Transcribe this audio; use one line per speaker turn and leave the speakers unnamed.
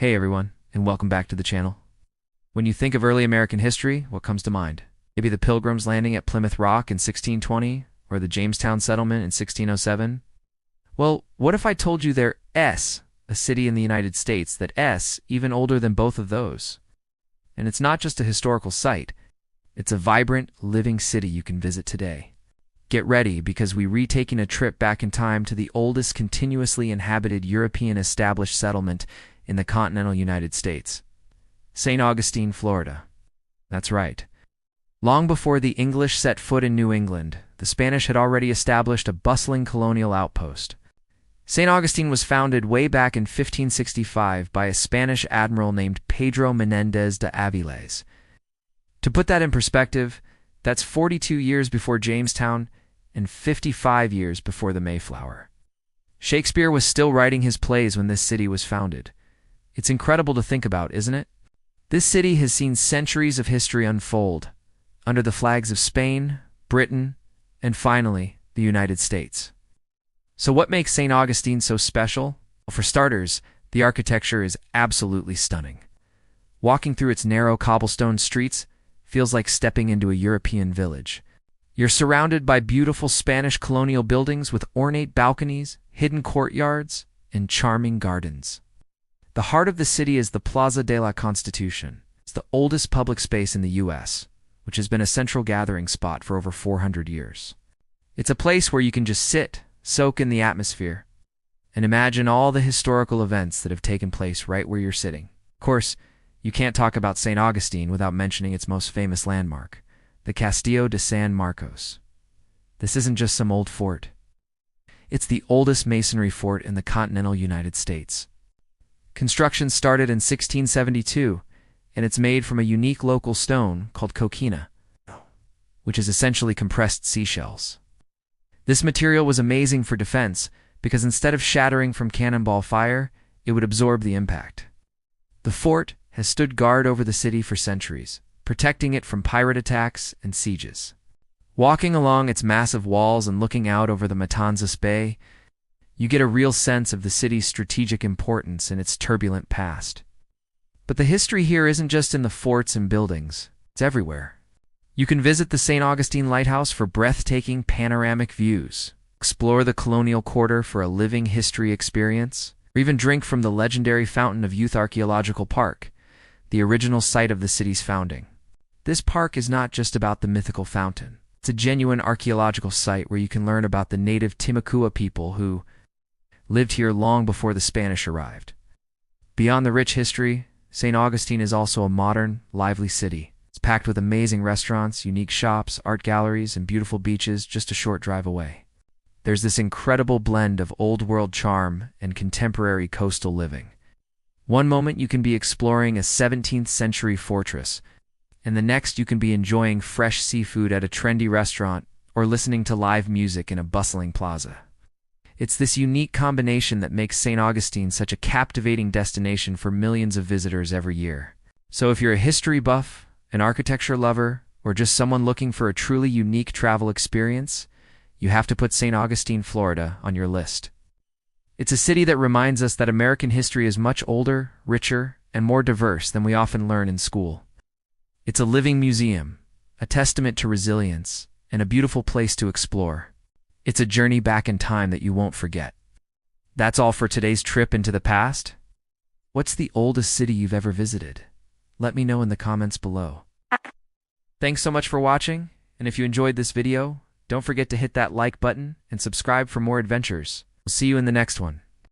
Hey everyone, and welcome back to the channel. When you think of early American history, what comes to mind? Maybe the Pilgrims landing at Plymouth Rock in 1620, or the Jamestown settlement in 1607? Well, what if I told you there's a city in the United States that's even older than both of those? And it's not just a historical site, it's a vibrant, living city you can visit today. Get ready, because we're retaking a trip back in time to the oldest continuously inhabited European established settlement in the continental United States, St. Augustine, Florida. That's right. Long before the English set foot in New England, the Spanish had already established a bustling colonial outpost. St. Augustine was founded way back in 1565 by a Spanish admiral named Pedro Menendez de Avilés. To put that in perspective, that's 42 years before Jamestown and 55 years before the Mayflower. Shakespeare was still writing his plays when this city was founded. It's incredible to think about, isn't it? This city has seen centuries of history unfold under the flags of Spain, Britain, and finally, the United States. So what makes St. Augustine so special? Well, for starters, the architecture is absolutely stunning. Walking through its narrow cobblestone streets feels like stepping into a European village. You're surrounded by beautiful Spanish colonial buildings with ornate balconies, hidden courtyards, and charming gardens. The heart of the city is the Plaza de la Constitution. It's the oldest public space in the U.S., which has been a central gathering spot for over 400 years. It's a place where you can just sit, soak in the atmosphere, and imagine all the historical events that have taken place right where you're sitting. Of course, you can't talk about St. Augustine without mentioning its most famous landmark, the Castillo de San Marcos. This isn't just some old fort. It's the oldest masonry fort in the continental United States. Construction started in 1672, and it's made from a unique local stone called coquina, which is essentially compressed seashells. This material was amazing for defense because instead of shattering from cannonball fire, it would absorb the impact. The fort has stood guard over the city for centuries, protecting it from pirate attacks and sieges. Walking along its massive walls and looking out over the Matanzas Bay, you get a real sense of the city's strategic importance in its turbulent past. But the history here isn't just in the forts and buildings, it's everywhere. You can visit the St. Augustine Lighthouse for breathtaking panoramic views, explore the Colonial Quarter for a living history experience, or even drink from the legendary Fountain of Youth Archaeological Park, the original site of the city's founding. This park is not just about the mythical fountain. It's a genuine archaeological site where you can learn about the native Timucua people who lived here long before the Spanish arrived. Beyond the rich history, St. Augustine is also a modern, lively city. It's packed with amazing restaurants, unique shops, art galleries, and beautiful beaches just a short drive away. There's this incredible blend of old-world charm and contemporary coastal living. One moment you can be exploring a 17th-century fortress, and the next you can be enjoying fresh seafood at a trendy restaurant or listening to live music in a bustling plaza. It's this unique combination that makes St. Augustine such a captivating destination for millions of visitors every year. So if you're a history buff, an architecture lover, or just someone looking for a truly unique travel experience, you have to put St. Augustine, Florida, on your list. It's a city that reminds us that American history is much older, richer, and more diverse than we often learn in school. It's a living museum, a testament to resilience, and a beautiful place to explore. It's a journey back in time that you won't forget. That's all for today's trip into the past. What's the oldest city you've ever visited? Let me know in the comments below. Thanks so much for watching, and if you enjoyed this video, don't forget to hit that like button and subscribe for more adventures. We'll see you in the next one.